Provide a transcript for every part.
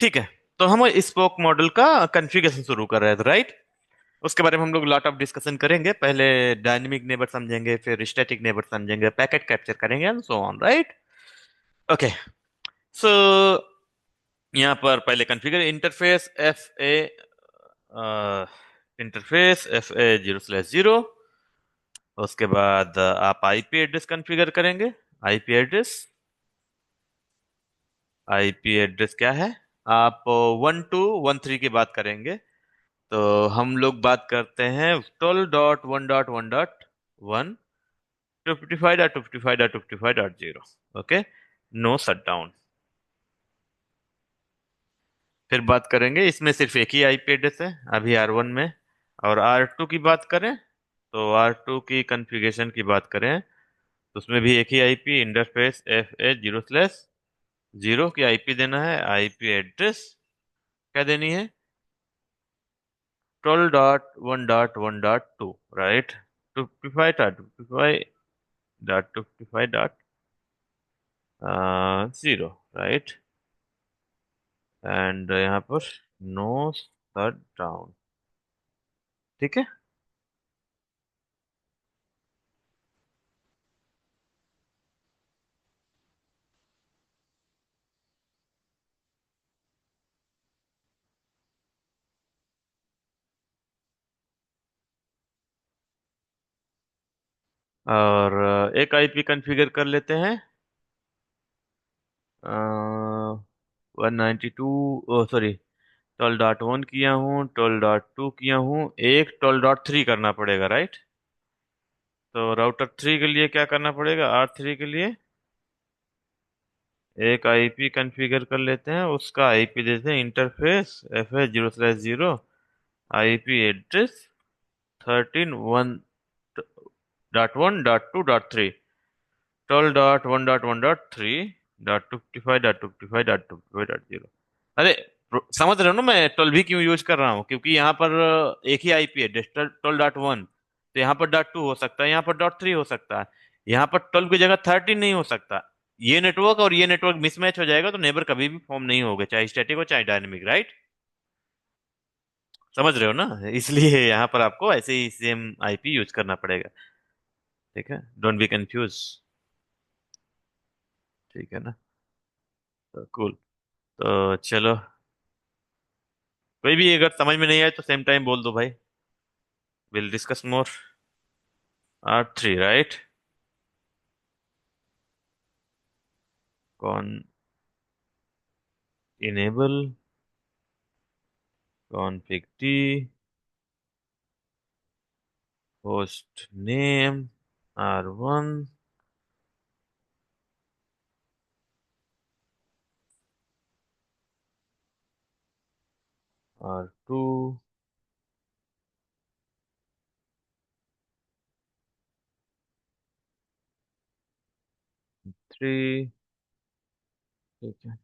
ठीक है। तो हम स्पोक मॉडल का कॉन्फ़िगरेशन शुरू कर रहे थे, राइट? उसके बारे में हम लोग लॉट ऑफ डिस्कशन करेंगे। पहले डायनेमिक नेबर समझेंगे, फिर स्टैटिक नेबर समझेंगे, पैकेट कैप्चर करेंगे and so on, right? Okay. So यहाँ पर पहले कॉन्फ़िगर इंटरफेस एफ ए 0/0। उसके बाद आप आईपी एड्रेस कॉन्फ़िगर करेंगे। आईपी एड्रेस आईपी एड्रेस क्या है? आप 1213 की बात करेंगे, तो हम लोग बात करते हैं 12.1.1.1 255.255.255.0। Okay, no shut down. फिर बात करेंगे, इसमें सिर्फ एक ही आईपी एड्रेस है अभी R1 में। और R2 की बात करें, तो R2 की कॉन्फ़िगरेशन की बात करें, तो उसमें भी एक ही आईपी इंटरफेस F A 0/0 की आईपी देना है। आईपी एड्रेस क्या देनी है? 12.1.1.2, राइट? 255.255.255.0, राइट? एंड यहाँ पर नो शट डाउन। ठीक है। और एक आईपी कॉन्फ़िगर कर लेते हैं। 192, सॉरी, 12.1 किया हूँ, 12.2 किया हूँ, एक 12.3 करना पड़ेगा, राइट? तो राउटर 3 के लिए क्या करना पड़ेगा? R3 के लिए एक आईपी कॉन्फ़िगर कर लेते हैं, उसका आईपी देते हैं इंटरफेस FA 0/0 आईपी एड्रेस 13.1.1.2.3 12.1.1.3.255.255.255.0। अरे, समझ रहे हो ना मैं 12 भी क्यों यूज कर रहा हूँ? क्योंकि यहाँ पर एक ही आईपी है, 12.1। तो यहाँ पर .2 हो सकता है, यहाँ पर .3 हो सकता है, यहाँ पर 12 की जगह 13 नहीं हो सकता। ये नेटवर्क और ये नेटवर्क मिसमैच हो जाएगा, तो नेबर कभी भी फॉर्म नहीं होगा, चाहे स्टैटिक हो चाहे डायनेमिक, राइट? समझ रहे हो ना? इसलिए यहाँ पर आपको ऐसे ही सेम आईपी यूज करना पड़ेगा। ठीक है, डोंट बी कंफ्यूज। ठीक है ना? तो कूल। तो चलो, कोई भी अगर समझ में नहीं आए तो सेम टाइम बोल दो भाई। Will discuss more. R3, right? कौन? Enable config T host name R1 R2 3। ठीक है,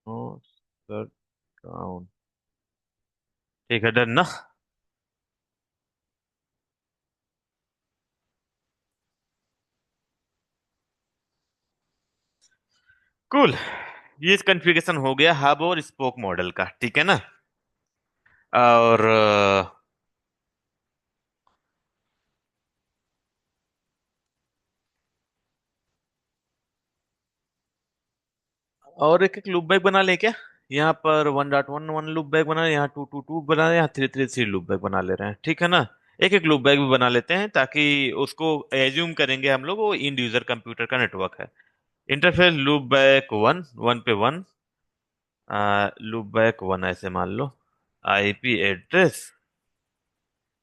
होस्ट डाउन। ठीक है, डन ना? कूल। ये कॉन्फ़िगरेशन हो गया हब और स्पोक मॉडल का, ठीक है ना? और एक एक लूप बैक बना ले क्या? यहाँ पर 1.1 लूप बैक बना ले, यहाँ 2.2 बना ले, यहाँ 3.3 लूप बैक बना ले रहे हैं, ठीक है ना? एक एक लूप बैक भी बना लेते हैं, ताकि उसको एज्यूम करेंगे हम लोग वो इंड यूजर कंप्यूटर का नेटवर्क है। Interface loop back one, one पे वन, लूप बैक वन ऐसे मान लो। आईपी एड्रेस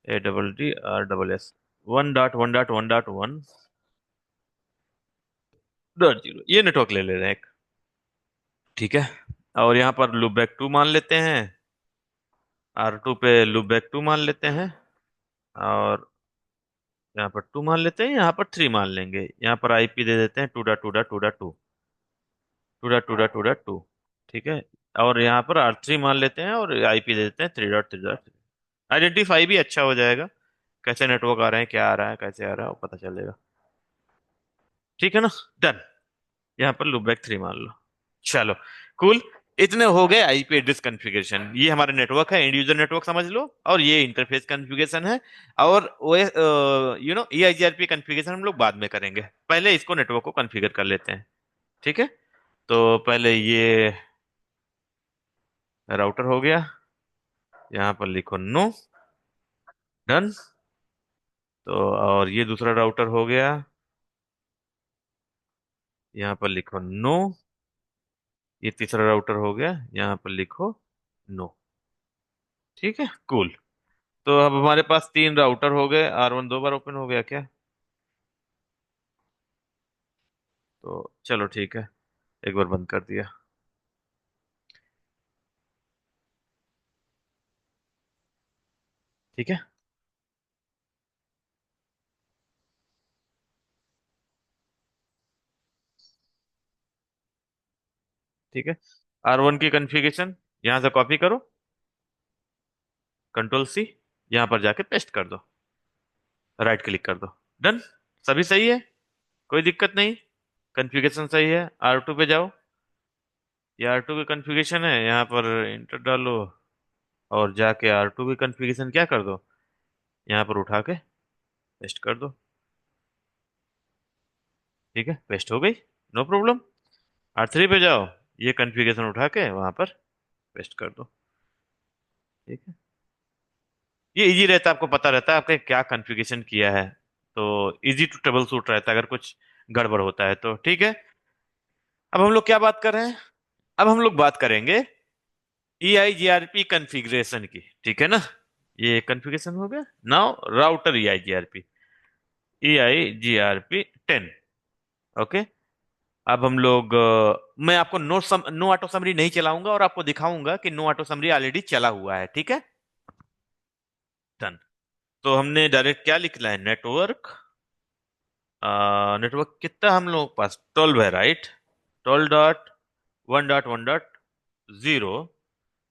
ADDRSS 1.1.1.1.0, ये नेटवर्क ले ले रहे हैं एक। ठीक है। और यहाँ पर लूप बैक टू मान लेते हैं, R2 पे लूप बैक टू मान लेते हैं। और यहाँ पर टू मान लेते हैं, यहाँ पर थ्री मान लेंगे। यहाँ पर आईपी दे देते हैं 2.2.2.2, 2.2.2.2। ठीक है। और यहाँ पर R3 मान लेते हैं और आईपी दे देते हैं 3.3.3। आइडेंटिफाई भी अच्छा हो जाएगा, कैसे नेटवर्क आ रहे हैं, क्या आ रहा है, कैसे आ रहा है, वो पता चलेगा। ठीक है ना? डन। यहाँ पर लूपबैक 3 मान लो। चलो, कूल। इतने हो गए आईपी एड्रेस कॉन्फ़िगरेशन। ये हमारा नेटवर्क है, एंड यूजर नेटवर्क समझ लो, और ये इंटरफेस कॉन्फ़िगरेशन है। और ओएस EIGRP कॉन्फ़िगरेशन हम लोग बाद में करेंगे, पहले इसको नेटवर्क को कॉन्फ़िगर कर लेते हैं। ठीक है। तो पहले ये राउटर हो गया, यहाँ पर लिखो नो। डन। तो और ये दूसरा राउटर हो गया, यहाँ पर लिखो नो। ये तीसरा राउटर हो गया, यहाँ पर लिखो नो। ठीक है, कूल। तो अब हमारे पास 3 राउटर हो गए। R1 2 बार ओपन हो गया क्या? तो चलो ठीक है, एक बार बंद कर दिया। ठीक है। ठीक है। R1 की कॉन्फ़िगरेशन यहाँ से कॉपी करो, Ctrl+C, यहाँ पर जाके पेस्ट कर दो, राइट क्लिक कर दो। डन। सभी सही है, कोई दिक्कत नहीं, कॉन्फ़िगरेशन सही है। R2 पे जाओ, ये R2 की कॉन्फ़िगरेशन है, यहाँ पर इंटर डालो, और जाके R2 की कॉन्फ़िगरेशन क्या कर दो, यहाँ पर उठा के पेस्ट कर दो। ठीक है, पेस्ट हो गई, नो प्रॉब्लम। R3 पे जाओ, ये कॉन्फ़िगरेशन उठा के वहां पर पेस्ट कर दो। ठीक है। ये इजी रहता है, आपको पता रहता है आपने क्या कॉन्फ़िगरेशन किया है, तो इजी टू ट्रबल शूट रहता है अगर कुछ गड़बड़ होता है तो। ठीक है। अब हम लोग क्या बात कर रहे हैं? अब हम लोग बात करेंगे EIGRP कॉन्फ़िगरेशन की। ठीक है ना? ये कॉन्फ़िगरेशन हो गया। Now router EIGRP 10। ओके। अब हम लोग मैं आपको नो ऑटो समरी नहीं चलाऊंगा, और आपको दिखाऊंगा कि नो ऑटो समरी ऑलरेडी चला हुआ है। ठीक है। डन। तो हमने डायरेक्ट क्या लिखना है, नेटवर्क। नेटवर्क कितना हम लोगों के पास 12 है, राइट? 12.1.1.0,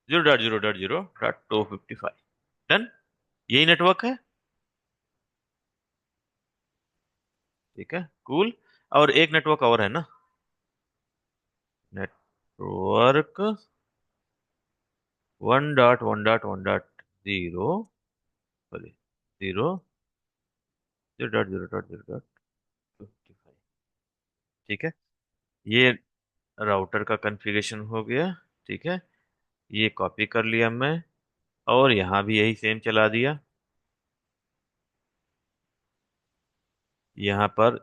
0.0.0.255। डन। यही नेटवर्क है। ठीक है, कूल। और एक नेटवर्क और है ना, नेटवर्क 1.1.1.0, सॉरी, 0.0.0.55। ठीक है। ये राउटर का कॉन्फ़िगरेशन हो गया। ठीक है। ये कॉपी कर लिया मैं, और यहाँ भी यही सेम चला दिया। यहाँ पर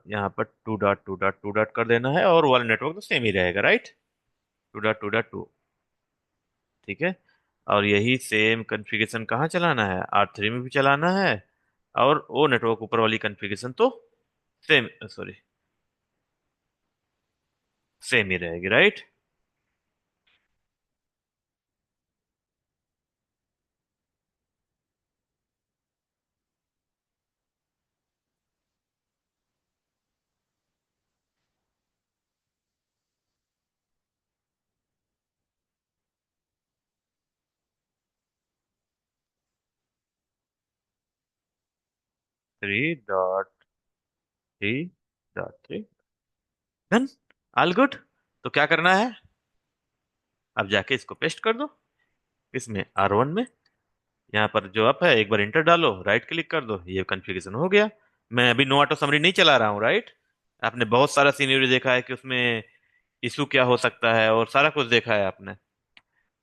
2.2.2 कर देना है, और वाला नेटवर्क तो सेम ही रहेगा, राइट? 2.2.2। ठीक है। और यही सेम कॉन्फ़िगरेशन कहाँ चलाना है, R3 में भी चलाना है, और वो नेटवर्क ऊपर वाली कॉन्फ़िगरेशन तो सेम, सॉरी, सेम ही रहेगी, राइट? 3.3.3। डन। All good. तो क्या करना है, अब जाके इसको पेस्ट कर दो इसमें, R1 में। यहाँ पर जो अप है, एक बार इंटर डालो, राइट क्लिक कर दो, ये कॉन्फ़िगरेशन हो गया। मैं अभी नो ऑटो समरी नहीं चला रहा हूँ, राइट? आपने बहुत सारा सिनेरियो देखा है कि उसमें इशू क्या हो सकता है, और सारा कुछ देखा है आपने।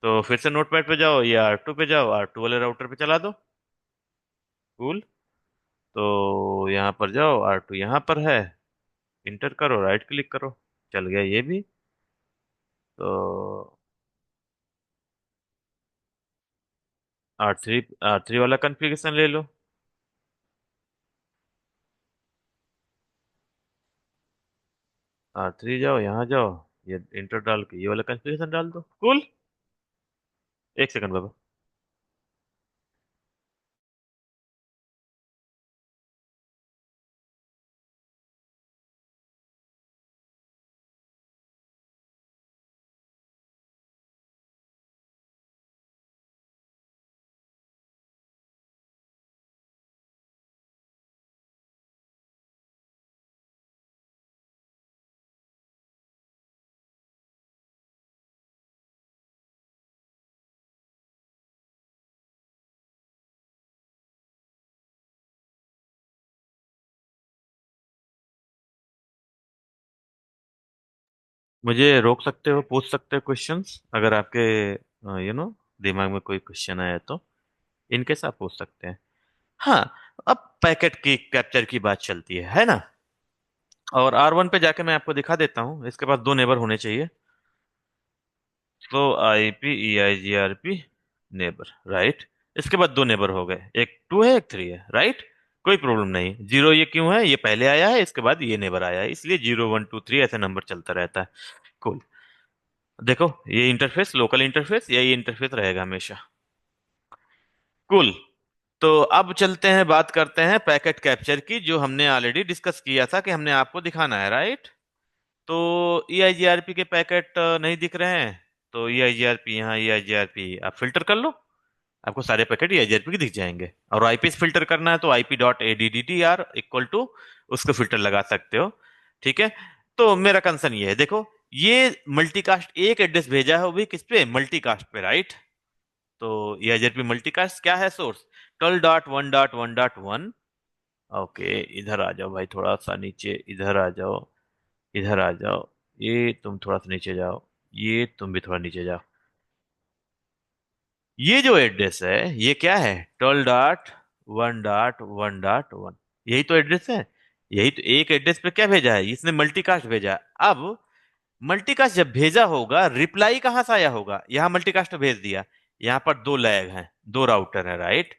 तो फिर से नोटपैड पे जाओ, या R2 पे जाओ, R2 वाले राउटर पे चला दो। कूल। तो यहाँ पर जाओ, R2 यहाँ पर है, इंटर करो, राइट क्लिक करो, चल गया ये भी। तो R3 वाला कॉन्फ़िगरेशन ले लो। R3 जाओ, यहाँ जाओ, ये इंटर डाल के ये वाला कॉन्फ़िगरेशन डाल दो। कूल। एक सेकंड बाबा। मुझे रोक सकते हो, पूछ सकते हो क्वेश्चंस, अगर आपके दिमाग में कोई क्वेश्चन आया तो इनकेस आप पूछ सकते हैं। हाँ, अब पैकेट की कैप्चर की बात चलती है ना। और R1 पे जाके मैं आपको दिखा देता हूँ, इसके पास दो नेबर होने चाहिए। तो IP EIGRP नेबर, राइट। इसके बाद दो नेबर हो गए, एक 2 है एक 3 है, राइट। कोई प्रॉब्लम नहीं। जीरो ये क्यों है, ये पहले आया है, इसके बाद ये नेबर आया है, इसलिए 0 1 2 3 ऐसे नंबर चलता रहता है। कूल। देखो, ये इंटरफेस लोकल इंटरफेस, यही इंटरफेस रहेगा हमेशा। कूल। तो अब चलते हैं, बात करते हैं पैकेट कैप्चर की, जो हमने ऑलरेडी डिस्कस किया था कि हमने आपको दिखाना है, राइट। तो EIGRP के पैकेट नहीं दिख रहे हैं, तो EIGRP, यहाँ EIGRP आप फिल्टर कर लो, आपको सारे पैकेट EIGRP के दिख जाएंगे। और आईपी से फिल्टर करना है तो IP.ADDTR इक्वल टू, उसको फिल्टर लगा सकते हो। ठीक है। तो मेरा कंसर्न ये है, देखो, ये मल्टीकास्ट एक एड्रेस भेजा है, वो भी किस पे, मल्टीकास्ट पे, राइट। तो EIGRP मल्टीकास्ट क्या है, सोर्स 12.1.1.1। ओके, इधर आ जाओ भाई, थोड़ा सा नीचे इधर आ जाओ, इधर आ जाओ, ये तुम थोड़ा सा नीचे जाओ, ये तुम भी थोड़ा नीचे जाओ। ये जो एड्रेस है, ये क्या है, 12.1.1.1। यही तो एड्रेस है। यही तो एक एड्रेस पे क्या भेजा है, इसने मल्टीकास्ट भेजा है। अब मल्टीकास्ट जब भेजा होगा, रिप्लाई कहां से आया होगा, यहां मल्टीकास्ट भेज दिया। यहां पर दो लैग हैं, दो राउटर है, राइट।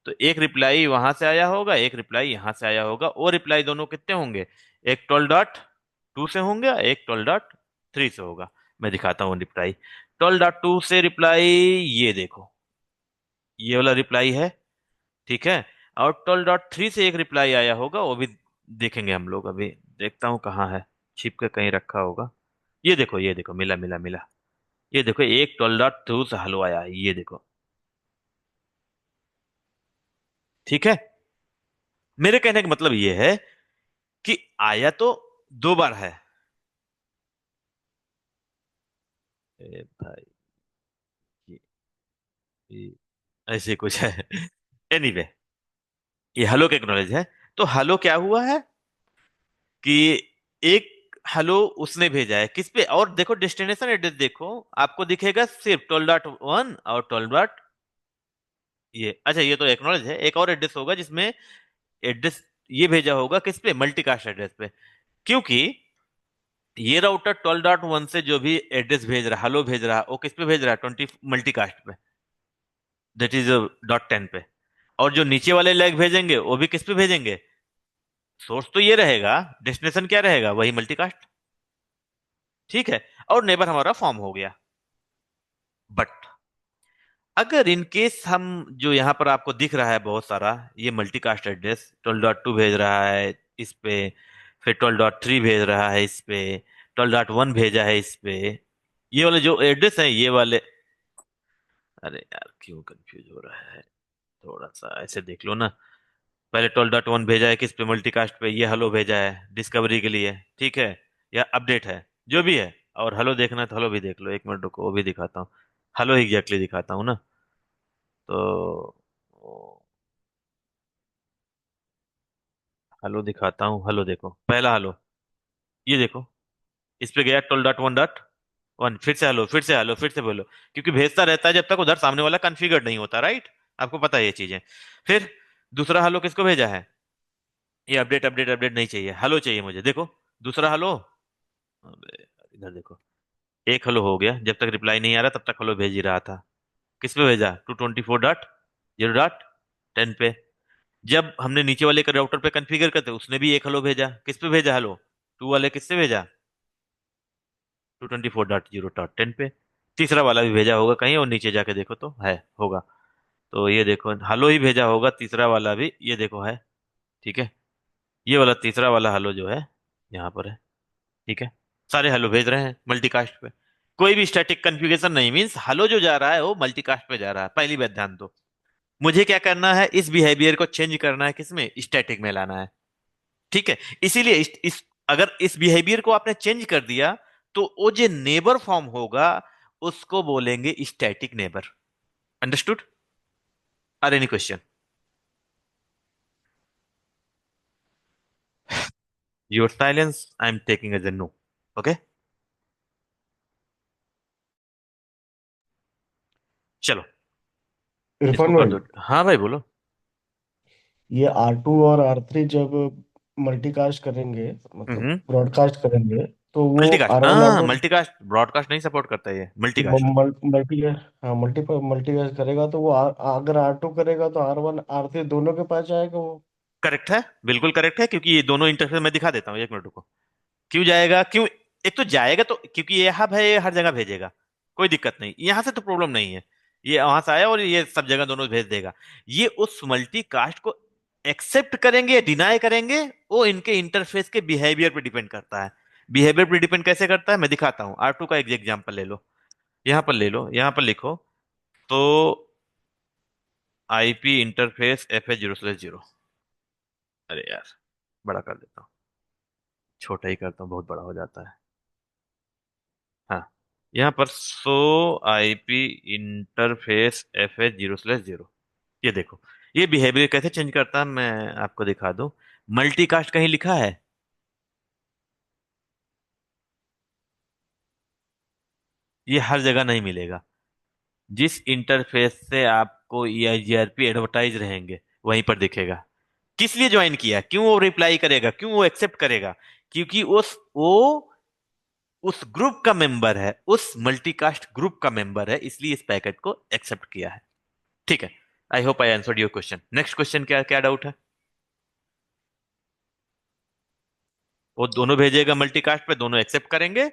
तो एक रिप्लाई वहां से आया होगा, एक रिप्लाई यहां से आया होगा, और रिप्लाई दोनों कितने होंगे, एक 12.2 से होंगे, एक 12.3 से होगा। मैं दिखाता हूँ रिप्लाई। 12.2 से रिप्लाई, ये देखो, ये वाला रिप्लाई है, ठीक है। और 12.3 से एक रिप्लाई आया होगा, वो भी देखेंगे हम लोग अभी। देखता हूँ कहाँ है, छिप के कहीं रखा होगा। ये देखो, ये देखो, मिला मिला मिला। ये देखो, एक 12.2 से हलो आया है, ये देखो। ठीक है। मेरे कहने का मतलब ये है कि आया तो दो बार है। ए भाई, ये ऐसे कुछ है। एनीवे, ये हलो के एक्नॉलेज है। तो हलो क्या हुआ है कि एक हेलो उसने भेजा है किस पे, और देखो डेस्टिनेशन एड्रेस देखो, आपको दिखेगा सिर्फ 12.1 और 12 ये, अच्छा, ये तो एक्नॉलेज है। एक और एड्रेस होगा जिसमें एड्रेस ये भेजा होगा किस पे, मल्टीकास्ट एड्रेस पे। क्योंकि ये राउटर 12.1 से जो भी एड्रेस भेज रहा, हेलो भेज रहा, वो किस पे भेज रहा है, 20 मल्टीकास्ट पे, दैट इज .10 पे। और जो नीचे वाले लैग भेजेंगे, वो भी किस पे भेजेंगे, सोर्स तो ये रहेगा, डेस्टिनेशन क्या रहेगा, वही मल्टीकास्ट। ठीक है। और नेबर हमारा फॉर्म हो गया। बट अगर इन केस हम, जो यहाँ पर आपको दिख रहा है बहुत सारा, ये मल्टीकास्ट एड्रेस 12.2 भेज रहा है इस पे, फिर 12.3 भेज रहा है इस पे, 12.1 भेजा है इस पे, ये वाले जो एड्रेस है, ये वाले, अरे यार क्यों कंफ्यूज हो रहा है, थोड़ा सा ऐसे देख लो ना। पहले 12.1 भेजा है किस पे, मल्टीकास्ट पे, ये हेलो भेजा है डिस्कवरी के लिए, ठीक है, या अपडेट है, जो भी है। और हेलो देखना है तो हेलो भी देख लो, एक मिनट रुको, वो भी दिखाता हूँ। हेलो एग्जैक्टली दिखाता हूँ ना। तो हेलो दिखाता हूँ, हेलो देखो, पहला हेलो, ये देखो, इस पे गया 12.1.1, फिर से हेलो, फिर से हेलो, फिर से बोलो। क्योंकि भेजता रहता है जब तक उधर सामने वाला कॉन्फ़िगर नहीं होता, राइट। आपको पता है ये चीजें। फिर दूसरा हेलो किसको भेजा है, ये अपडेट अपडेट अपडेट नहीं चाहिए, हेलो चाहिए मुझे, देखो, दूसरा हेलो। अबे, इधर देखो, एक हेलो हो गया, जब तक रिप्लाई नहीं आ रहा तब तक हेलो भेज ही रहा था। किस पे भेजा, 224.0.10 पे। जब हमने नीचे वाले के राउटर पे कॉन्फ़िगर करते, उसने भी एक हेलो भेजा, किस पे भेजा हेलो, टू वाले किससे भेजा, 224.0.10 पे। तीसरा वाला भी भेजा होगा कहीं, और नीचे जाके देखो तो है, होगा। तो ये देखो, हेलो ही भेजा होगा तीसरा वाला भी, ये देखो है। ठीक है। ये वाला तीसरा वाला हेलो जो है, यहाँ पर है। ठीक है। सारे हेलो भेज रहे हैं मल्टीकास्ट पे। कोई भी स्टैटिक कॉन्फ़िगरेशन नहीं, मींस हेलो जो जा रहा है वो मल्टीकास्ट पे जा रहा है, पहली बात ध्यान दो। मुझे क्या करना है, इस बिहेवियर को चेंज करना है, किसमें, स्टैटिक में लाना है। ठीक है। इसीलिए अगर इस बिहेवियर को आपने चेंज कर दिया, तो वो जो नेबर फॉर्म होगा, उसको बोलेंगे static neighbour. Understood. Are any question. Your silence I am taking as a no. Okay. चलो इसको इरफान कर भाई, दो। हाँ भाई बोलो। ये R2 और R3 जब मल्टीकास्ट करेंगे, मतलब हम्म। ब्रॉडकास्ट करेंगे, तो वो मल्टीकास्ट, R1 हाँ R2 मल्टीकास्ट, ब्रॉडकास्ट नहीं सपोर्ट करता ये मल्टीकास्ट। मल्टी हाँ मल्टीकास्ट करेगा, तो वो अगर R2 करेगा तो R1 R3 दोनों के पास जाएगा वो। करेक्ट है, बिल्कुल करेक्ट है, क्योंकि ये दोनों इंटरफेस मैं दिखा देता हूँ, एक मिनट रुको। क्यों जाएगा, क्यों? एक तो जाएगा तो क्योंकि ये हब है, ये हर जगह भेजेगा, कोई दिक्कत नहीं, यहां से तो प्रॉब्लम नहीं है। ये वहां से आया और ये सब जगह दोनों भेज देगा। ये उस मल्टीकास्ट को एक्सेप्ट करेंगे या डिनाई करेंगे, वो इनके इंटरफेस के बिहेवियर पे डिपेंड करता है। बिहेवियर पे डिपेंड कैसे करता है मैं दिखाता हूँ। R2 का एक एग्जांपल ले लो, यहां पर ले लो, यहां पर लिखो। तो IP इंटरफेस FH0/0। अरे यार, बड़ा कर देता हूँ, छोटा ही करता हूँ, बहुत बड़ा हो जाता है। हाँ, यहाँ पर सो IP इंटरफेस FH0/0। ये देखो, ये बिहेवियर कैसे चेंज करता है मैं आपको दिखा दूं। मल्टीकास्ट कहीं लिखा है? ये हर जगह नहीं मिलेगा। जिस इंटरफेस से आपको EIGRP एडवर्टाइज रहेंगे वहीं पर दिखेगा। किस लिए ज्वाइन किया, क्यों वो रिप्लाई करेगा, क्यों वो एक्सेप्ट करेगा? क्योंकि वो उस ग्रुप का मेंबर है, उस मल्टीकास्ट ग्रुप का मेंबर है, इसलिए इस पैकेट को एक्सेप्ट किया है। ठीक है। I hope I answered your question. Next question, क्या क्या डाउट है? वो दोनों भेजेगा मल्टीकास्ट पे, दोनों एक्सेप्ट करेंगे,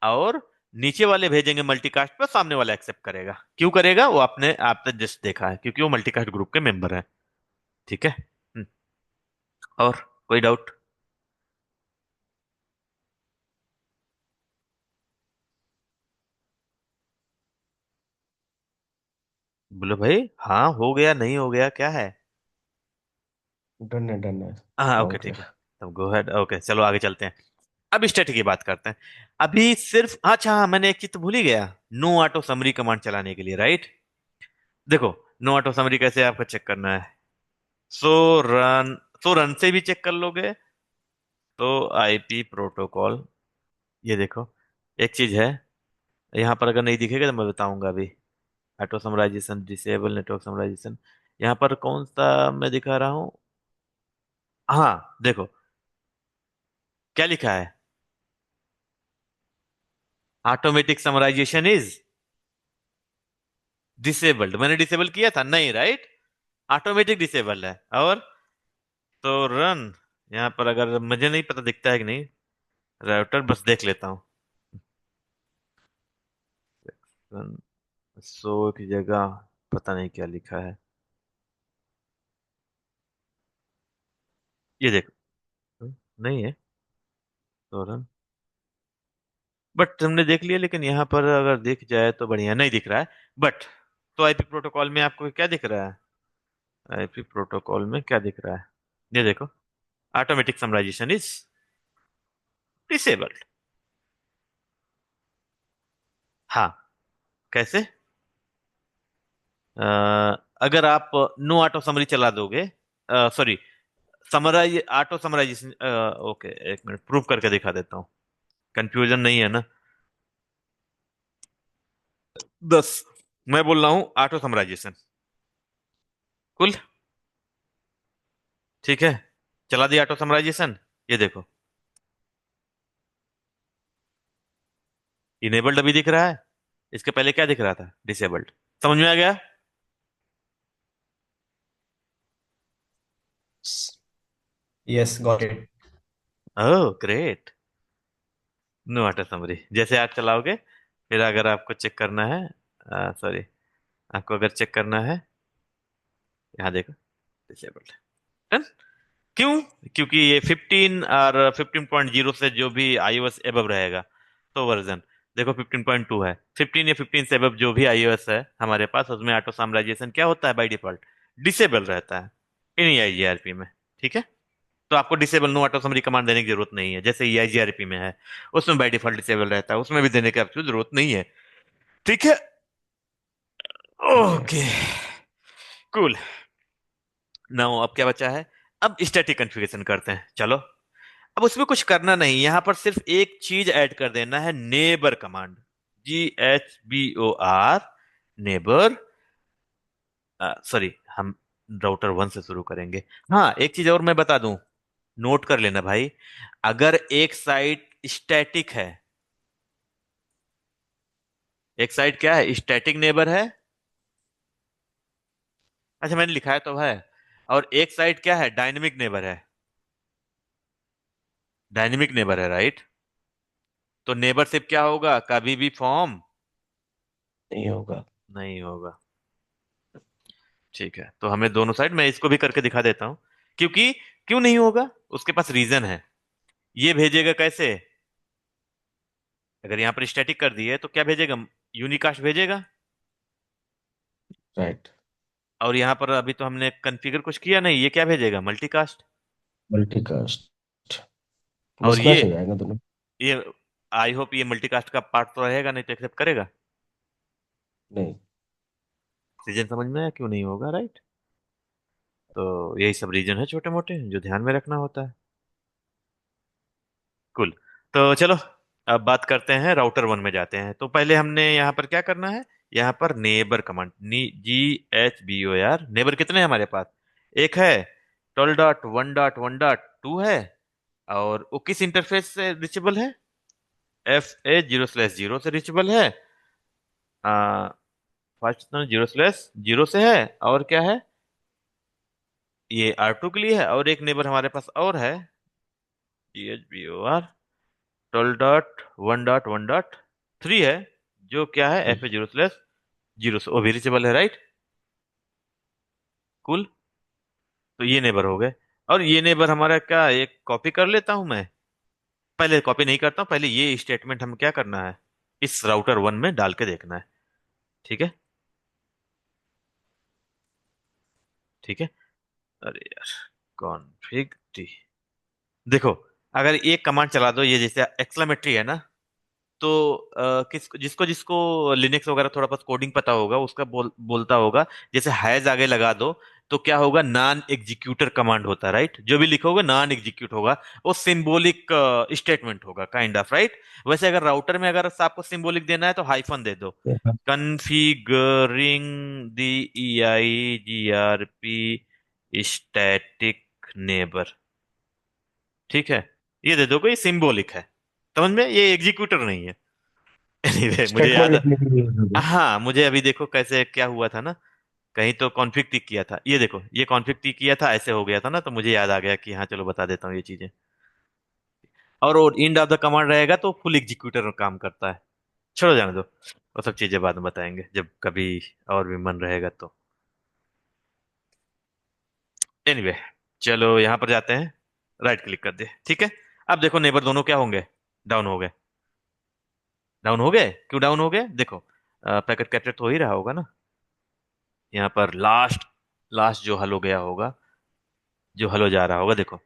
और नीचे वाले भेजेंगे मल्टीकास्ट पे, सामने वाला एक्सेप्ट करेगा। क्यों करेगा वो आपने आपने जस्ट देखा है, क्योंकि वो मल्टीकास्ट ग्रुप के मेंबर है। ठीक है। और कोई डाउट? बोलो भाई, हाँ हो गया, नहीं हो गया, क्या है? डन है, डन है। हाँ ओके सॉल्व ठीक है। किया। तब गो हेड, ओके चलो आगे चलते हैं। अब स्टैटिक की बात करते हैं। अभी सिर्फ, अच्छा हाँ, मैंने एक चीज तो भूल ही गया। नो ऑटो समरी कमांड चलाने के लिए, राइट? देखो, नो ऑटो समरी कैसे आपको चेक करना है। सो रन, सो रन से भी चेक कर लोगे। तो IP प्रोटोकॉल, ये देखो, एक चीज है, यहाँ पर अगर नहीं दिखेगा तो मैं बताऊंगा अभी। Auto summarisation disable, network summarisation, यहाँ पर कौन सा मैं दिखा रहा हूँ? हाँ देखो, क्या लिखा है? Automatic summarisation is disabled. मैंने डिसेबल किया था नहीं, राइट? ऑटोमेटिक डिसेबल है। और तो रन, यहाँ पर अगर मुझे नहीं पता दिखता है कि नहीं, राउटर बस देख लेता हूँ। रन, सो की जगह पता नहीं क्या लिखा है, ये देखो। नहीं है तो रन, बट हमने देख लिया, लेकिन यहाँ पर अगर दिख जाए तो बढ़िया, नहीं दिख रहा है। बट तो IP प्रोटोकॉल में आपको क्या दिख रहा है? IP प्रोटोकॉल में क्या दिख रहा है? ये देखो, ऑटोमेटिक समराइजेशन इज डिसेबल्ड। हाँ, कैसे? अ, अगर आप नो ऑटो समरी चला दोगे, sorry, summarise auto summarisation, okay एक मिनट प्रूव करके दिखा देता हूँ, कंफ्यूजन नहीं है ना। 10, मैं बोल रहा हूँ ऑटो समराइजेशन, कुल, ठीक है, चला दिया ऑटो समराइजेशन। ये देखो, इनेबल्ड अभी दिख रहा है, इसके पहले क्या दिख रहा था? डिसेबल्ड। समझ में आ गया? Yes, got it. Oh great. No auto summary जैसे आप चलाओगे, फिर अगर आपको चेक करना है, सॉरी, आपको अगर चेक करना है, यहाँ देखो, डिसेबल्ड। डन। क्यों? क्योंकि ये 15 और 15.0 से जो भी iOS एबव रहेगा, तो वर्जन देखो 15.2 है, 15 या 15 से एबव जो भी iOS है हमारे पास, उसमें ऑटो समराइजेशन क्या होता है बाय डिफॉल्ट? डिसेबल रहता है, इन EIGRP में। ठीक है। तो आपको disable no auto summary command देने की जरूरत नहीं है, जैसे EIGRP में है, उसमें बाय डिफॉल्ट डिसेबल रहता है, उसमें भी देने की आपको जरूरत नहीं है। ठीक है। Okay, yes. कूल। नाउ अब क्या बचा है? अब स्टैटिक कॉन्फ़िगरेशन करते हैं, चलो। अब उसमें कुछ करना नहीं, यहां पर सिर्फ एक चीज ऐड कर देना है, neighbour command, GHBOR, neighbour. Sorry, हम राउटर वन से शुरू करेंगे। हाँ, एक चीज और मैं बता दूं, नोट कर लेना भाई। अगर एक साइड स्टैटिक है, एक साइड क्या है, स्टैटिक नेबर है। अच्छा, मैंने लिखा है तो है। और एक साइड क्या है, डायनेमिक नेबर है। डायनेमिक नेबर है, राइट। तो नेबरशिप क्या होगा, कभी भी फॉर्म नहीं होगा। नहीं होगा। ठीक है, तो हमें दोनों साइड, मैं इसको भी करके दिखा देता हूं। क्योंकि क्यों नहीं होगा, उसके पास रीजन है। ये भेजेगा कैसे, अगर यहाँ पर स्टैटिक कर दिए तो क्या भेजेगा, यूनिकास्ट भेजेगा। राइट। और यहाँ पर अभी तो हमने कॉन्फ़िगर कुछ किया नहीं, ये क्या भेजेगा, मल्टीकास्ट। मल्टीकास्ट। और मिसमैच हो जाएगा दोनों। ये आई होप ये मल्टीकास्ट का पार्ट तो रहेगा, नहीं तो एक्सेप्ट करेगा। नहीं। रीजन समझ में आया क्यों नहीं होगा, राइट। तो यही सब रीजन है छोटे मोटे जो ध्यान में रखना होता है। कुल। तो चलो, अब बात करते हैं, राउटर वन में जाते हैं। तो पहले हमने यहाँ पर क्या करना है, यहाँ पर नेबर कमांड, GHBOR नेबर कितने हैं हमारे पास, एक है, 12.1.1.2 है। और वो किस इंटरफेस से रिचेबल है, FA0/0 से रिचेबल है। फर्स्ट 0/0 से है। और क्या है, ये R2 के लिए है। और एक नेबर हमारे पास और है, GHBOR 12.1.1.3 है, जो क्या है, FA0/0 से, वो भी रिचेबल है, राइट। कुल। तो ये नेबर हो गए। और ये नेबर हमारा क्या, एक कॉपी कर लेता हूं मैं। पहले कॉपी नहीं करता हूं, पहले ये स्टेटमेंट हम क्या करना है, इस राउटर वन में डाल के देखना है। ठीक है। ठीक है। अरे यार, कॉन्फ़िग टी, देखो, अगर एक कमांड चला दो, ये जैसे एक्सक्लेमेटरी है ना, तो किस जिसको जिसको लिनक्स वगैरह थोड़ा बहुत कोडिंग पता होगा, उसका बोलता होगा, जैसे हैज आगे लगा दो, तो क्या होगा, नॉन एग्जीक्यूटर कमांड होता है, राइट। जो भी लिखोगे नॉन एग्जीक्यूट होगा। वो सिंबॉलिक स्टेटमेंट होगा, काइंड ऑफ, राइट। वैसे अगर राउटर में अगर आपको सिंबॉलिक देना है तो हाइफन दे दो, configuring the EIGRP static neighbour. ठीक है, ये दे दो, कोई सिंबॉलिक है, समझ में, ये एग्जीक्यूटर नहीं है। एनीवे, मुझे स्टेटमेंट याद लिखने के लिए यूज होगा। हाँ, मुझे अभी देखो कैसे क्या हुआ था ना, कहीं तो कॉन्फ्लिक्ट टिक किया था, ये देखो, ये कॉन्फ्लिक्ट टिक किया था, ऐसे हो गया था ना, तो मुझे याद आ गया कि हाँ चलो बता देता हूँ ये चीजें। और वो एंड ऑफ द कमांड रहेगा तो फुल एग्जीक्यूटर काम करता है। छोड़ो, जाने दो, वो सब चीजें बाद में बताएंगे जब कभी और भी मन रहेगा तो। एनीवे, चलो यहाँ पर जाते हैं, राइट क्लिक कर दे, ठीक है। अब देखो, नेबर दोनों क्या होंगे, डाउन हो गए। डाउन हो गए, क्यों डाउन हो गए, देखो, पैकेट कैप्चर तो हो ही रहा होगा ना। यहाँ पर लास्ट, लास्ट जो हल हो गया होगा, जो हल हो जा रहा होगा, देखो,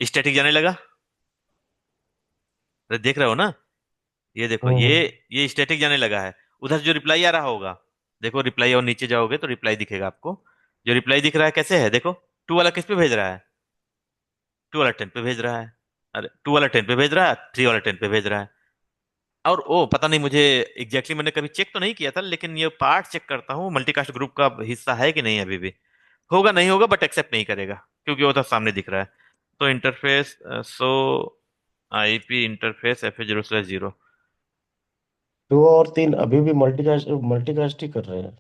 स्टैटिक जाने लगा। अरे देख रहे हो ना, ये देखो, ये हम्म। ये स्टैटिक जाने लगा है। उधर जो रिप्लाई आ रहा होगा, देखो रिप्लाई, और नीचे जाओगे तो रिप्लाई दिखेगा आपको। जो रिप्लाई दिख रहा है कैसे है, देखो, टू वाला किस पे भेज रहा है, टू वाला 10 पे भेज रहा है। अरे, टू वाला 10 पे भेज रहा है, थ्री वाला 10 पे भेज रहा है। और ओ पता नहीं मुझे, मैंने कभी चेक तो नहीं किया था, लेकिन ये पार्ट चेक करता हूँ, मल्टीकास्ट ग्रुप का हिस्सा है कि नहीं अभी भी। होगा, नहीं होगा, बट एक्सेप्ट नहीं करेगा, क्योंकि वो तो सामने दिख रहा है। तो इंटरफेस, सो IP इंटरफेस FA0/0। 2 और 3 अभी भी मल्टीकास्ट मल्टीकास्ट ही कर रहे हैं।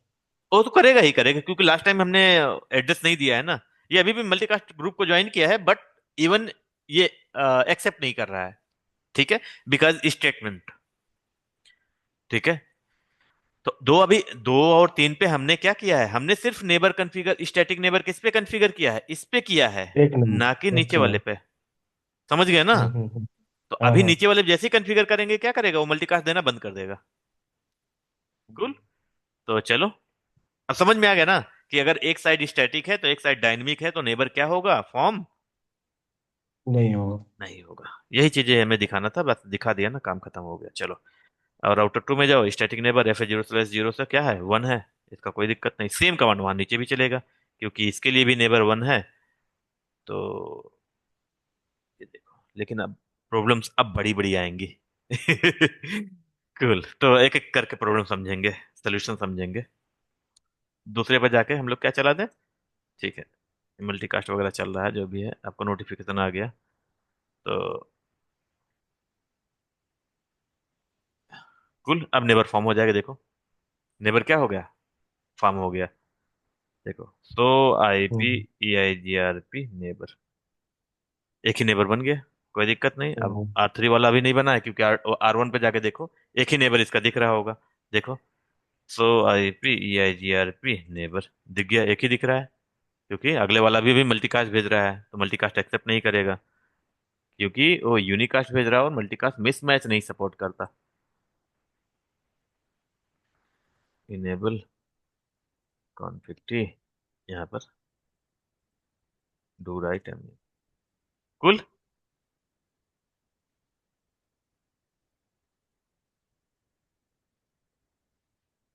वो तो करेगा ही करेगा, क्योंकि लास्ट टाइम हमने एड्रेस नहीं दिया है ना। ये अभी भी मल्टीकास्ट ग्रुप को ज्वाइन किया है, बट इवन ये एक्सेप्ट नहीं कर रहा है। ठीक है, बिकॉज स्टेटमेंट। ठीक है। तो दो और तीन पे हमने क्या किया है, हमने सिर्फ नेबर कॉन्फ़िगर, स्टैटिक नेबर किस पे कॉन्फ़िगर किया है, इस पे किया है, एक ना कि नंबर, नीचे ओके। वाले पे। समझ गए ना। तो हाँ अभी हाँ। नीचे वाले जैसे ही कॉन्फ़िगर करेंगे, क्या करेगा, वो मल्टीकास्ट देना बंद कर देगा। कूल। तो चलो, अब समझ में आ गया ना, कि अगर एक साइड स्टैटिक है तो एक साइड डायनेमिक है, तो नेबर क्या होगा, फॉर्म नहीं होगा। नहीं होगा। यही चीजें हमें दिखाना था, बस दिखा दिया ना, काम खत्म हो गया, चलो। और राउटर टू में जाओ, स्टैटिक नेबर FA0/0 से क्या है, वन है। इसका कोई दिक्कत नहीं, सेम कमांड वहां नीचे भी चलेगा, क्योंकि इसके लिए भी नेबर वन है। तो ये देखो, लेकिन अब प्रॉब्लम्स अब बड़ी बड़ी आएंगी। कूल, तो एक एक करके प्रॉब्लम समझेंगे, सोल्यूशन समझेंगे। दूसरे पर जाके हम लोग क्या चला दें। ठीक है, मल्टीकास्ट वगैरह चल रहा है, जो भी है आपको नोटिफिकेशन आ गया। तो कुल अब नेबर फॉर्म हो जाएगा, देखो। नेबर क्या हो गया, फॉर्म हो गया। देखो, so I P hmm. E I G R P neighbour, एक ही नेबर बन गया। कोई दिक्कत नहीं। अब हम्म। R3 वाला अभी नहीं बना है, क्योंकि R1 पे जाके देखो, एक ही नेबर इसका दिख रहा होगा। देखो, so I P E I G R P neighbour दिख गया, एक ही दिख रहा है। क्योंकि अगले वाला भी मल्टीकास्ट भेज रहा है, तो मल्टीकास्ट एक्सेप्ट नहीं करेगा, क्योंकि वो यूनिकास्ट भेज रहा है और मल्टीकास्ट मिसमैच नहीं सपोर्ट करता। इनेबल कॉन्फिग यहाँ पर डू राइट एम कुल।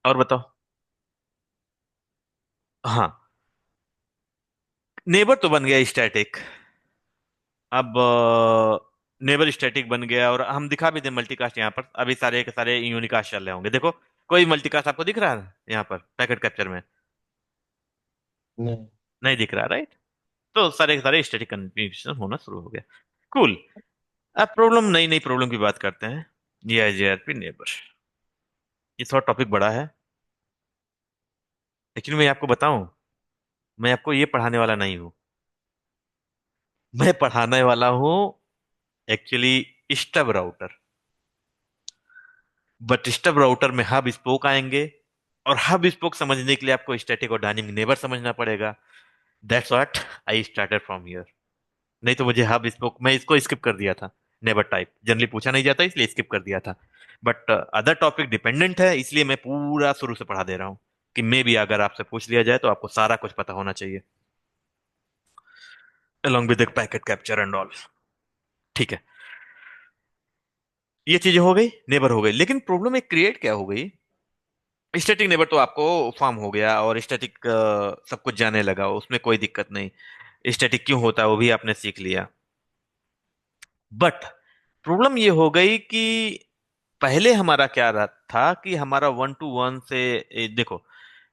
और बताओ। हाँ, नेबर तो बन गया स्टैटिक। अब नेबर स्टैटिक बन गया, और हम दिखा भी दें मल्टीकास्ट यहाँ पर, अभी सारे के सारे यूनिकास्ट चल रहे होंगे। देखो, कोई मल्टीकास्ट आपको दिख रहा है यहाँ पर पैकेट कैप्चर में? नहीं। नहीं दिख रहा, राइट। तो सारे के सारे स्टैटिक कन्फ्यूजन होना शुरू हो गया। कूल। अब प्रॉब्लम, नई नई प्रॉब्लम की बात करते हैं। जीआईजीआरपी नेबर, ये थोड़ा टॉपिक बड़ा है। लेकिन मैं आपको बताऊं, मैं आपको ये पढ़ाने वाला नहीं हूँ। मैं पढ़ाने वाला हूँ actually stub router. But stub router में हब स्पोक आएंगे, और हब स्पोक समझने के लिए आपको स्टैटिक और डायनेमिक नेबर समझना पड़ेगा। That's what I started from here. नहीं तो मुझे हब स्पोक, मैं इसको स्किप कर दिया था। नेबर टाइप जनरली पूछा नहीं जाता, इसलिए स्किप कर दिया था। बट अदर टॉपिक डिपेंडेंट है, इसलिए मैं पूरा शुरू से पढ़ा दे रहा हूँ, कि मे भी अगर आपसे पूछ लिया जाए तो आपको सारा कुछ पता होना चाहिए, along with the packet capture and all. ठीक है, ये चीजें हो गई, नेबर हो गई। लेकिन प्रॉब्लम एक क्रिएट क्या हो गई। स्टैटिक नेबर तो आपको फॉर्म हो गया, और स्टैटिक सब कुछ जाने लगा, उसमें कोई दिक्कत नहीं। स्टैटिक क्यों होता है वो भी आपने सीख लिया। बट प्रॉब्लम ये हो गई कि पहले हमारा क्या था कि हमारा वन टू वन से, देखो,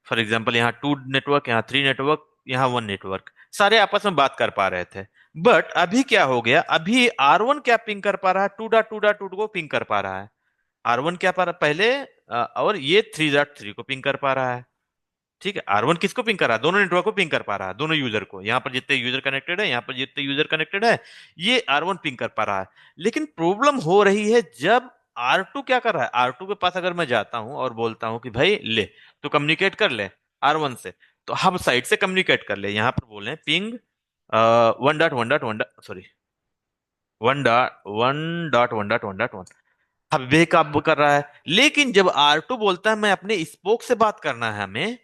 फॉर एग्जाम्पल यहाँ टू नेटवर्क, यहाँ थ्री नेटवर्क, यहाँ वन नेटवर्क, सारे आपस में बात कर पा रहे थे। बट अभी क्या हो गया, अभी R1 क्या पिंग कर पा रहा है, टू को पिंग कर पा रहा है। R1 क्या पा रहा पहले, और ये 3.3 को पिंग कर पा रहा है। ठीक है, R1 किसको पिंग कर रहा है, दोनों नेटवर्क को पिंग कर पा रहा है, दोनों यूजर को, यहाँ पर जितने यूजर कनेक्टेड है, यहाँ पर जितने यूजर कनेक्टेड है, ये R1 पिंग कर पा रहा है। लेकिन प्रॉब्लम हो रही है जब R2 क्या कर रहा है, R2 के पास अगर मैं जाता हूं और बोलता हूं कि भाई ले, तो कम्युनिकेट कर ले R1 से, तो हब साइड से कम्युनिकेट कर ले, यहाँ पर बोल रहे हैं पिंग 1.1.1, सॉरी, 1.1.1.1.1। अब वे काम कर रहा है। लेकिन जब R2 बोलता है मैं अपने स्पोक से बात करना है, हमें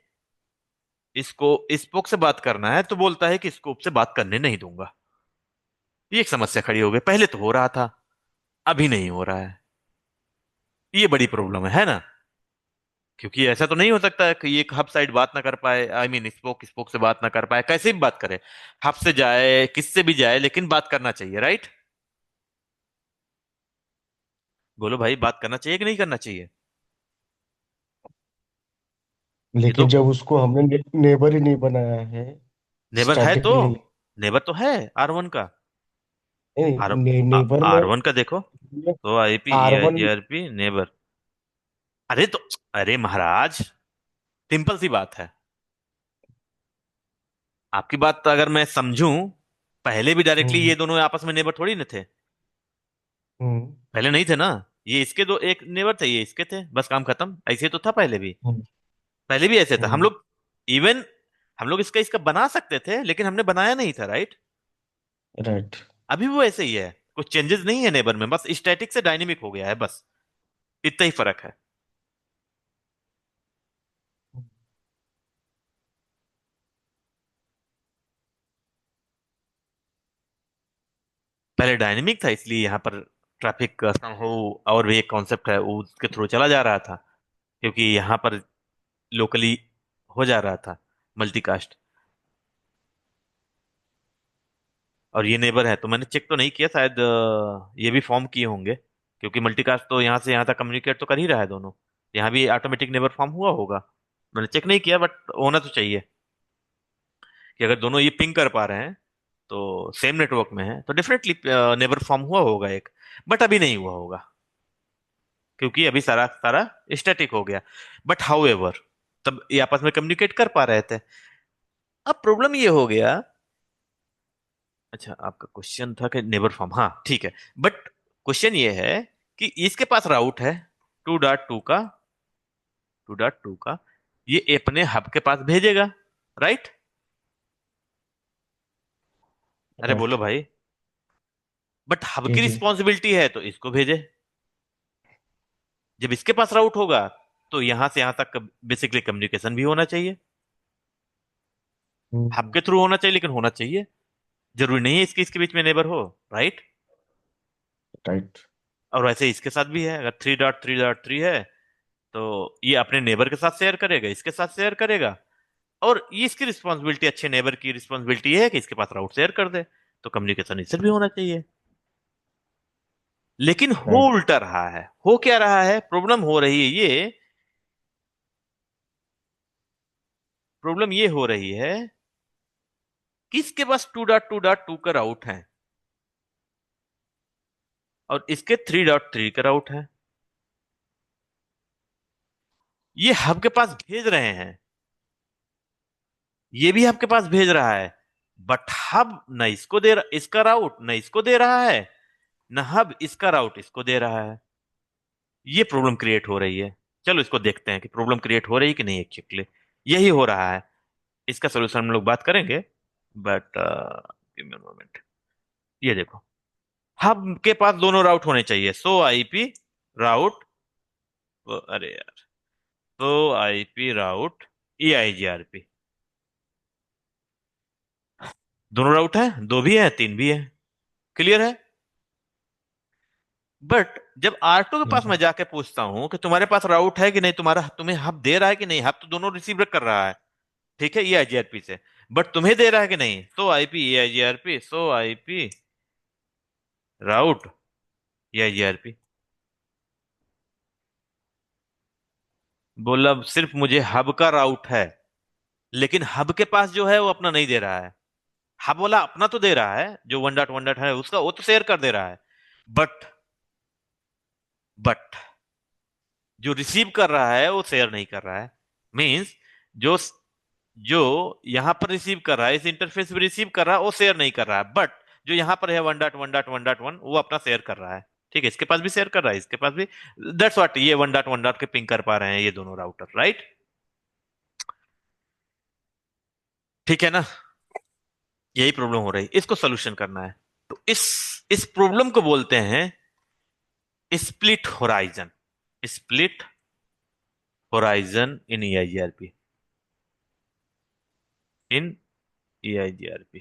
इसको स्पोक से बात करना है, तो बोलता है कि स्कोप से बात करने नहीं दूंगा। ये एक समस्या खड़ी हो गई, पहले तो हो रहा था, अभी नहीं हो रहा है। ये बड़ी प्रॉब्लम है ना। क्योंकि ऐसा तो नहीं हो सकता है कि एक हब साइड बात ना कर पाए, आई मीन स्पोक स्पोक से बात ना कर पाए, कैसे भी बात करे, हब से जाए किससे भी जाए, लेकिन बात करना चाहिए, राइट। बोलो भाई, बात करना चाहिए कि नहीं करना चाहिए। ये तो लेकिन जब उसको हमने नेबर ही नहीं बनाया है नेबर है तो, स्टैटिकली। नेबर तो है R1 का। नहीं, आर नेबर में R1 का देखो, तो आईपी ई आई R1। जी आर पी नेबर। अरे तो, अरे महाराज, सिंपल सी बात है। आपकी बात अगर मैं समझूं, पहले भी डायरेक्टली हम्म। ये दोनों आपस में नेबर थोड़ी न थे। हम्म। पहले नहीं थे ना। ये इसके दो एक नेबर थे, ये इसके थे, बस काम खत्म, ऐसे तो था पहले भी। हम्म। पहले भी ऐसे था हम हम्म। लोग। इवन हम लोग इसका इसका बना सकते थे, लेकिन हमने बनाया नहीं था, राइट। राइट। अभी वो ऐसे ही है, कुछ चेंजेस नहीं है नेबर में, बस स्टैटिक से डायनेमिक हो गया है, बस इतना ही फर्क है। पहले डायनेमिक था, इसलिए यहाँ पर ट्रैफिक हो, और भी एक कॉन्सेप्ट है वो उसके थ्रू चला जा रहा था, क्योंकि यहाँ पर लोकली हो जा रहा था मल्टीकास्ट। और ये नेबर है, तो मैंने चेक तो नहीं किया, शायद ये भी फॉर्म किए होंगे, क्योंकि मल्टीकास्ट तो यहाँ से यहाँ तक कम्युनिकेट तो कर ही रहा है दोनों। यहाँ भी ऑटोमेटिक नेबर फॉर्म हुआ होगा। मैंने चेक नहीं किया, बट होना तो चाहिए कि अगर दोनों ये पिंग कर पा रहे हैं तो सेम नेटवर्क में है, तो डेफिनेटली नेबर फॉर्म हुआ होगा एक। बट अभी नहीं हुआ होगा, क्योंकि अभी सारा सारा स्टैटिक हो गया। बट हाउ एवर, तब ये आपस में कम्युनिकेट कर पा रहे थे। अब प्रॉब्लम ये हो गया। अच्छा, आपका क्वेश्चन था कि नेबर फॉर्म, हाँ ठीक है। बट क्वेश्चन ये है कि इसके पास राउट है 2.2 का, 2.2 का, ये अपने हब के पास भेजेगा, राइट? अरे बोलो राइट। भाई। बट हब जी की जी। रिस्पॉन्सिबिलिटी है तो इसको भेजे। जब इसके पास राउट होगा तो यहां से यहां तक बेसिकली कम्युनिकेशन भी होना चाहिए। हब हम्म। के थ्रू होना चाहिए, लेकिन होना चाहिए। जरूरी नहीं है इसके इसके बीच में नेबर हो, राइट? राइट। और वैसे इसके साथ भी है, अगर 3.3.3 है तो ये अपने नेबर के साथ शेयर करेगा, इसके साथ शेयर करेगा। और ये इसकी रिस्पॉन्सिबिलिटी, अच्छे नेबर की रिस्पॉन्सिबिलिटी है कि इसके पास राउट शेयर कर दे। तो कम्युनिकेशन इससे भी होना चाहिए। लेकिन हो राइट। उल्टा रहा है। हो क्या रहा है? प्रॉब्लम हो रही है ये, प्रॉब्लम ये हो रही है कि इसके पास 2.2.2 का राउट है और इसके 3.3 का राउट है। ये हब के पास भेज रहे हैं, ये भी हब के पास भेज रहा है। बट हब न इसको दे रहा, इसका राउट न इसको दे रहा है, न हब इसका राउट इसको दे रहा है। ये प्रॉब्लम क्रिएट हो रही है। चलो इसको देखते हैं कि प्रॉब्लम क्रिएट हो रही है कि नहीं एक्चुअली। यही हो रहा है। इसका सोल्यूशन हम लोग बात करेंगे, बट गिव मी मोमेंट। ये देखो, हब के पास दोनों राउट होने चाहिए, सो आईपी राउट, अरे यार, सो आईपी राउट EIGRP। दोनों राउट है, दो भी है तीन भी है, क्लियर है। बट जब R2 के पास मैं जाके पूछता हूं कि तुम्हारे पास राउट है कि नहीं, तुम्हारा तुम्हें हब दे रहा है कि नहीं, हब तो दोनों रिसीव कर रहा है, ठीक है, EIGRP से। बट तुम्हें दे रहा है कि नहीं, सो आईपी EIGRP, सो आईपी राउट EIGRP। बोला सिर्फ मुझे हब का राउट है, लेकिन हब के पास जो है वो अपना नहीं दे रहा है। हब वाला अपना तो दे रहा है, जो 1.1 है उसका, वो तो शेयर कर दे रहा है। बट बट जो रिसीव कर रहा है वो शेयर नहीं कर रहा है। मींस जो जो यहां पर रिसीव कर रहा है, इस इंटरफेस पे रिसीव कर रहा है, वो शेयर नहीं कर रहा है। बट जो यहां पर है 1.1.1.1, वो अपना शेयर कर रहा है। ठीक है, इसके पास भी शेयर कर रहा है, इसके पास भी। दैट्स व्हाट, ये 1.1 के पिंग कर पा रहे हैं ये दोनों राउटर, राइट? ठीक है ना? यही प्रॉब्लम हो रही है, इसको सोल्यूशन करना है। तो इस प्रॉब्लम को बोलते हैं स्प्लिट होराइजन। स्प्लिट होराइजन इन EIGRP, इन EIGRP।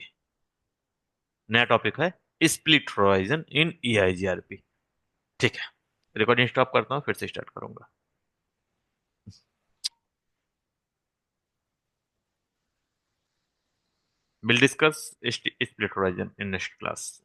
नया टॉपिक है, स्प्लिट होराइजन इन EIGRP। ठीक है, रिकॉर्डिंग स्टॉप करता हूँ, फिर से स्टार्ट करूंगा। Will discuss split horizon in next class.